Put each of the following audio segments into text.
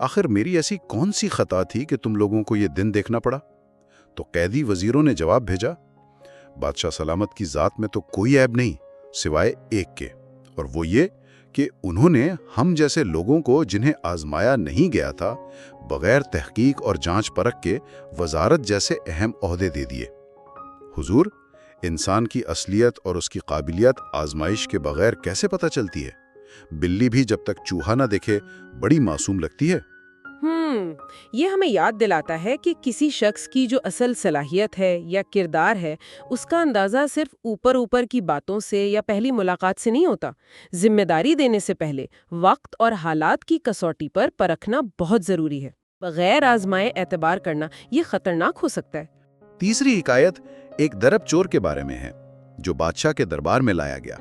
آخر میری ایسی کون سی خطا تھی کہ تم لوگوں کو یہ دن دیکھنا پڑا؟ تو قیدی وزیروں نے جواب بھیجا، بادشاہ سلامت کی ذات میں تو کوئی عیب نہیں سوائے ایک کے، اور وہ یہ کہ انہوں نے ہم جیسے لوگوں کو جنہیں آزمایا نہیں گیا تھا بغیر تحقیق اور جانچ پرکھ کے وزارت جیسے اہم عہدے دے دیے۔ حضور، انسان کی اصلیت اور اس کی قابلیت آزمائش کے بغیر کیسے پتہ چلتی ہے؟ بلی بھی جب تک چوہا نہ دیکھے بڑی معصوم لگتی ہے۔ یہ ہمیں یاد دلاتا ہے کہ کسی شخص کی جو اصل صلاحیت ہے یا کردار ہے، اس کا اندازہ صرف اوپر کی باتوں سے یا پہلی ملاقات سے نہیں ہوتا۔ ذمہ داری دینے سے پہلے وقت اور حالات کی کسوٹی پر پرکھنا بہت ضروری ہے۔ بغیر آزمائے اعتبار کرنا یہ خطرناک ہو سکتا ہے۔ تیسری حکایت ایک درب چور کے بارے میں ہے جو بادشاہ کے دربار میں لایا گیا۔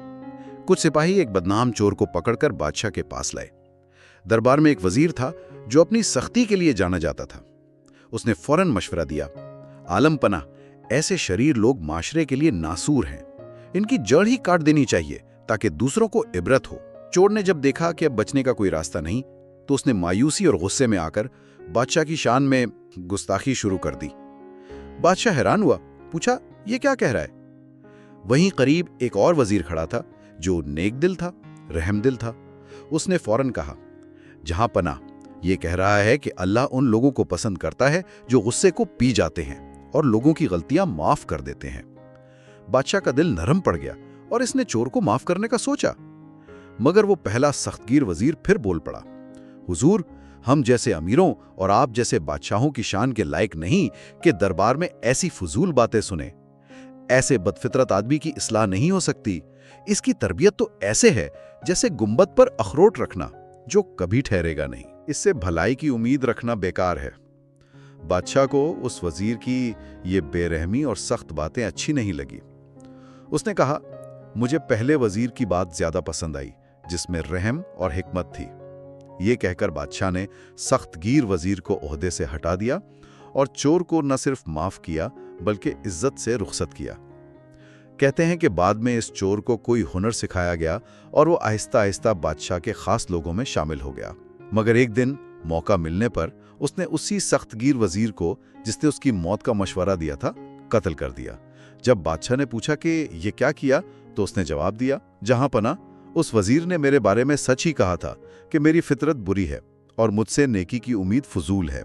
کچھ سپاہی ایک بدنام چور کو پکڑ کر بادشاہ کے پاس لائے۔ دربار میں ایک وزیر تھا جو اپنی سختی کے لیے جانا جاتا تھا۔ اس نے فوراً مشورہ دیا، عالم پناہ، ایسے شریر لوگ معاشرے کے لیے ناسور ہیں، ان کی جڑ ہی کاٹ دینی چاہیے تاکہ دوسروں کو عبرت ہو۔ چور نے جب دیکھا کہ اب بچنے کا کوئی راستہ نہیں تو اس نے مایوسی اور غصے میں آ کر بادشاہ کی شان میں گستاخی شروع کر دی۔ بادشاہ حیران ہوا، پوچھا یہ کیا کہہ رہا ہے؟ وہیں قریب ایک اور وزیر کھڑا تھا جو نیک دل تھا، رحم دل تھا۔ اس نے فوراً کہا، جہاں پناہ، یہ کہہ رہا ہے کہ اللہ ان لوگوں کو پسند کرتا ہے جو غصے کو پی جاتے ہیں اور لوگوں کی غلطیاں معاف کر دیتے ہیں۔ بادشاہ کا دل نرم پڑ گیا اور اس نے چور کو معاف کرنے کا سوچا، مگر وہ پہلا سخت گیر وزیر پھر بول پڑا، حضور، ہم جیسے امیروں اور آپ جیسے بادشاہوں کی شان کے لائق نہیں کہ دربار میں ایسی فضول باتیں سنیں۔ ایسے بدفطرت آدمی کی اصلاح نہیں ہو سکتی۔ اس کی تربیت تو ایسے ہے جیسے گنبد پر اخروٹ رکھنا جو کبھی ٹھہرے گا نہیں۔ اس سے بھلائی کی امید رکھنا بیکار ہے۔ بادشاہ کو اس وزیر کی یہ بے رحمی اور سخت باتیں اچھی نہیں لگی۔ اس نے کہا، مجھے پہلے وزیر کی بات زیادہ پسند آئی جس میں رحم اور حکمت تھی۔ یہ کہہ کر بادشاہ نے سخت گیر وزیر کو عہدے سے ہٹا دیا اور چور کو نہ صرف معاف کیا بلکہ عزت سے رخصت کیا۔ کہتے ہیں کہ بعد میں اس چور کو کوئی ہنر سکھایا گیا اور وہ آہستہ آہستہ بادشاہ کے خاص لوگوں میں شامل ہو گیا۔ مگر ایک دن موقع ملنے پر اس نے اسی سخت گیر وزیر کو جس نے اس کی موت کا مشورہ دیا تھا قتل کر دیا۔ جب بادشاہ نے پوچھا کہ یہ کیا کیا تو اس نے جواب دیا، جہاں پناہ، اس وزیر نے میرے بارے میں سچ ہی کہا تھا کہ میری فطرت بری ہے اور مجھ سے نیکی کی امید فضول ہے،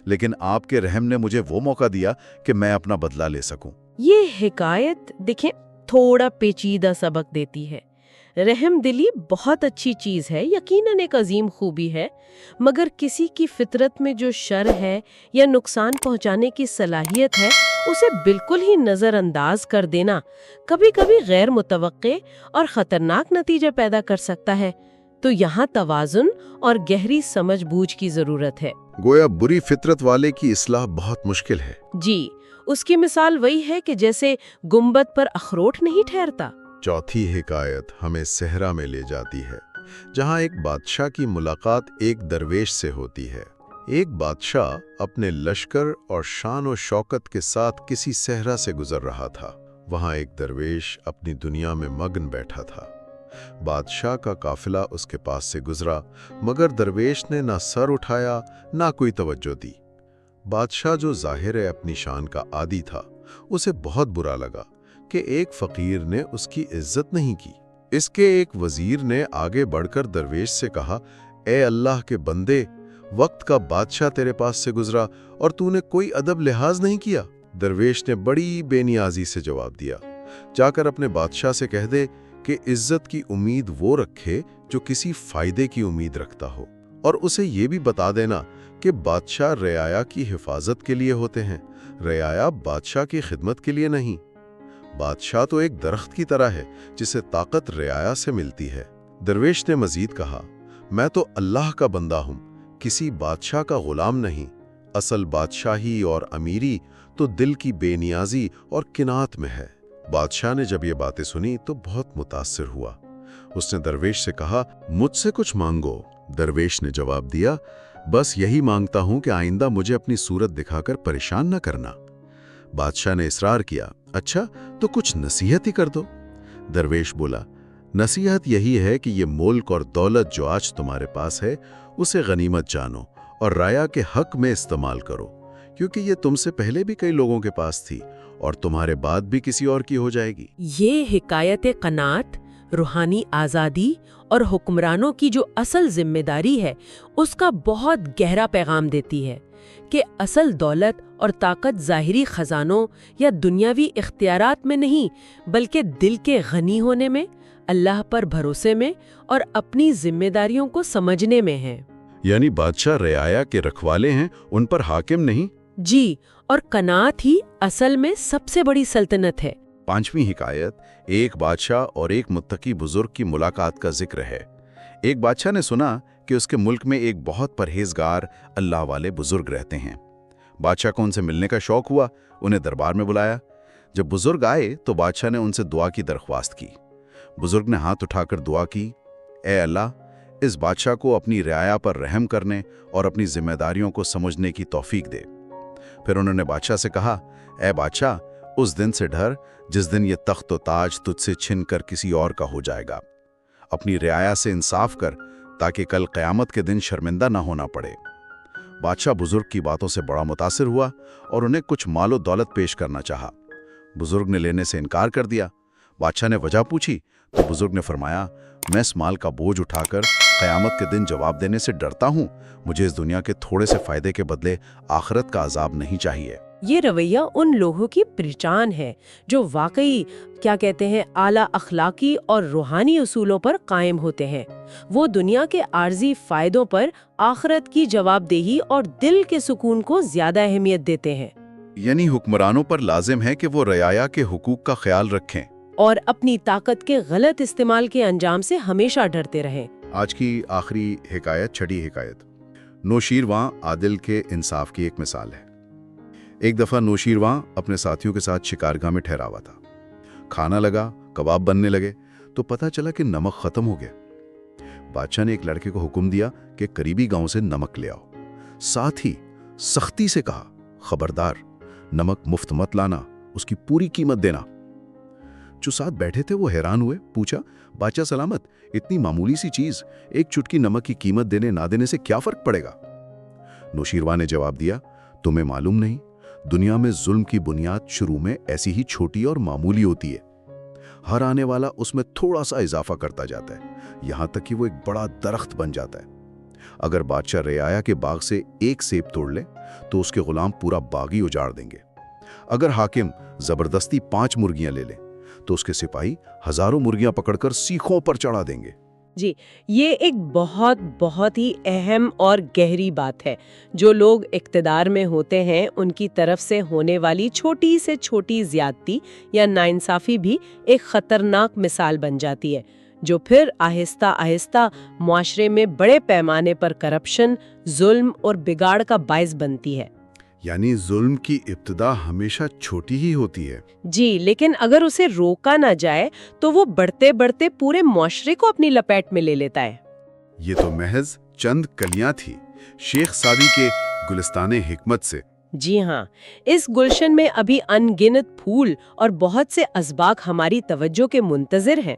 لیکن آپ کے رحم نے مجھے وہ موقع دیا کہ میں اپنا بدلہ لے سکوں۔ یہ حکایت دیکھیں تھوڑا پیچیدہ سبق دیتی ہے۔ رحم دلی بہت اچھی چیز ہے، یقیناً ایک عظیم خوبی ہے، مگر کسی کی فطرت میں جو شر ہے یا نقصان پہنچانے کی صلاحیت ہے اسے بالکل ہی نظر انداز کر دینا کبھی کبھی غیر متوقع اور خطرناک نتیجہ پیدا کر سکتا ہے۔ تو یہاں توازن اور گہری سمجھ بوجھ کی ضرورت ہے۔ گویا بری فطرت والے کی اصلاح بہت مشکل ہے۔ جی، اس کی مثال وہی ہے کہ جیسے گنبد پر اخروٹ نہیں ٹھہرتا۔ چوتھی حکایت ہمیں صحرا میں لے جاتی ہے، جہاں ایک بادشاہ کی ملاقات ایک درویش سے ہوتی ہے۔ ایک بادشاہ اپنے لشکر اور شان و شوکت کے ساتھ کسی صحرا سے گزر رہا تھا۔ وہاں ایک درویش اپنی دنیا میں مگن بیٹھا تھا۔ بادشاہ کا قافلہ اس کے پاس سے گزرا، مگر درویش نے نہ سر اٹھایا نہ کوئی توجہ دی۔ بادشاہ جو ظاہر ہے اپنی شان کا عادی تھا، اسے بہت برا لگا کہ ایک فقیر نے اس کی عزت نہیں کی۔ اس کے ایک وزیر نے آگے بڑھ کر درویش سے کہا، اے اللہ کے بندے، وقت کا بادشاہ تیرے پاس سے گزرا اور تو نے کوئی ادب لحاظ نہیں کیا۔ درویش نے بڑی بے نیازی سے جواب دیا، جا کر اپنے بادشاہ سے کہہ دے کہ عزت کی امید وہ رکھے جو کسی فائدے کی امید رکھتا ہو، اور اسے یہ بھی بتا دینا کہ بادشاہ رعایا کی حفاظت کے لیے ہوتے ہیں، رعایا بادشاہ کی خدمت کے لیے نہیں۔ بادشاہ تو ایک درخت کی طرح ہے جسے طاقت رعایا سے ملتی ہے۔ درویش نے مزید کہا، میں تو اللہ کا بندہ ہوں، کسی بادشاہ کا غلام نہیں۔ اصل بادشاہی اور امیری تو دل کی بے نیازی اور قناعت میں ہے۔ بادشاہ نے جب یہ باتیں سنی تو بہت متاثر ہوا۔ اس نے درویش سے کہا، مجھ سے کچھ مانگو۔ درویش نے جواب دیا، بس یہی مانگتا ہوں کہ آئندہ مجھے اپنی صورت دکھا کر پریشان نہ کرنا۔ بادشاہ نے اصرار کیا، اچھا تو کچھ نصیحت ہی کر دو۔ درویش بولا، نصیحت یہی ہے کہ یہ ملک اور دولت جو آج تمہارے پاس ہے اسے غنیمت جانو اور رایا کے حق میں استعمال کرو، کیونکہ یہ تم سے پہلے بھی کئی لوگوں کے پاس تھی اور تمہارے بعد بھی کسی اور کی ہو جائے گی۔ یہ حکایت قناعت، روحانی آزادی اور حکمرانوں کی جو اصل ذمہ داری ہے اس کا بہت گہرا پیغام دیتی ہے کہ اصل دولت اور طاقت ظاہری خزانوں یا دنیاوی اختیارات میں نہیں، بلکہ دل کے غنی ہونے میں، اللہ پر بھروسے میں اور اپنی ذمہ داریوں کو سمجھنے میں ہے۔ یعنی بادشاہ رعایا کے رکھوالے ہیں، ان پر حاکم نہیں۔ جی، اور قناعت ہی اصل میں سب سے بڑی سلطنت ہے۔ 5ویں حکایت ایک بادشاہ اور ایک متقی بزرگ کی ملاقات کا ذکر ہے۔ ایک بادشاہ نے سنا کہ اس کے ملک میں ایک بہت پرہیزگار اللہ والے بزرگ رہتے ہیں۔ بادشاہ کو ان سے ملنے کا شوق ہوا، انہیں دربار میں بلایا۔ جب بزرگ آئے تو بادشاہ نے ان سے دعا کی درخواست کی۔ بزرگ نے ہاتھ اٹھا کر دعا کی، اے اللہ، اس بادشاہ کو اپنی رعایا پر رحم کرنے اور اپنی ذمہ داریوں کو سمجھنے کی توفیق دے۔ پھر انہوں نے بادشاہ سے کہا، اے بادشاہ، اس دن سے ڈر جس دن یہ تخت و تاج تجھ سے چھن کر کسی اور کا ہو جائے گا۔ اپنی رعایا سے انصاف کر تاکہ کل قیامت کے دن شرمندہ نہ ہونا پڑے۔ بادشاہ بزرگ کی باتوں سے بڑا متاثر ہوا اور انہیں کچھ مال و دولت پیش کرنا چاہا۔ بزرگ نے لینے سے انکار کر دیا۔ بادشاہ نے وجہ پوچھی تو بزرگ نے فرمایا، میں اس مال کا بوجھ اٹھا کر قیامت کے دن جواب دینے سے ڈرتا ہوں۔ مجھے اس دنیا کے تھوڑے سے فائدے کے بدلے آخرت کا عذاب نہیں چاہیے۔ یہ رویہ ان لوگوں کی پہچان ہے جو واقعی اعلیٰ اخلاقی اور روحانی اصولوں پر قائم ہوتے ہیں۔ وہ دنیا کے عارضی فائدوں پر آخرت کی جواب دہی اور دل کے سکون کو زیادہ اہمیت دیتے ہیں۔ یعنی حکمرانوں پر لازم ہے کہ وہ رعایا کے حقوق کا خیال رکھیں اور اپنی طاقت کے غلط استعمال کے انجام سے ہمیشہ ڈرتے رہیں۔ آج کی آخری حکایت، 6ٹھی حکایت، نوشیرواں عادل کے انصاف کی ایک مثال ہے۔ ایک دفعہ نوشیرواں اپنے ساتھیوں کے ساتھ شکارگاہ میں ٹھہرا ہوا تھا۔ کھانا لگا، کباب بننے لگے تو پتہ چلا کہ نمک ختم ہو گیا۔ بادشاہ نے ایک لڑکے کو حکم دیا کہ قریبی گاؤں سے نمک لے آؤ، ساتھ ہی سختی سے کہا، خبردار، نمک مفت مت لانا، اس کی پوری قیمت دینا۔ جو ساتھ بیٹھے تھے وہ حیران ہوئے، پوچھا، بادشاہ سلامت، اتنی معمولی سی چیز، ایک چٹکی نمک کی قیمت دینے نہ دینے سے کیا فرق پڑے گا؟ نوشیرواں نے جواب دیا، تمہیں معلوم نہیں، دنیا میں ظلم کی بنیاد شروع میں ایسی ہی چھوٹی اور معمولی ہوتی ہے۔ ہر آنے والا اس میں تھوڑا سا اضافہ کرتا جاتا ہے، یہاں تک کہ وہ ایک بڑا درخت بن جاتا ہے۔ اگر بادشاہ رعایا کے باغ سے ایک سیب توڑ لے تو اس کے غلام پورا باغ ہی اجاڑ دیں گے۔ اگر حاکم زبردستی 5 مرغیاں لے لیں تو اس کے سپاہی ہزاروں مرغیاں پکڑ کر سیخوں پر چڑھا دیں گے۔ جی، یہ ایک بہت ہی اہم اور گہری بات ہے۔ جو لوگ اقتدار میں ہوتے ہیں ان کی طرف سے ہونے والی چھوٹی سے چھوٹی زیادتی یا ناانصافی بھی ایک خطرناک مثال بن جاتی ہے، جو پھر آہستہ آہستہ معاشرے میں بڑے پیمانے پر کرپشن، ظلم اور بگاڑ کا باعث بنتی ہے۔ یعنی ظلم کی ابتدا ہمیشہ چھوٹی ہی ہوتی ہے۔ جی، لیکن اگر اسے روکا نہ جائے تو وہ بڑھتے بڑھتے پورے معاشرے کو اپنی لپیٹ میں لے لیتا ہے۔ یہ تو محض چند کلیاں تھی شیخ سعدی کے گلستان حکمت سے۔ جی ہاں، اس گلشن میں ابھی ان گنت پھول اور بہت سے اسباق ہماری توجہ کے منتظر ہیں۔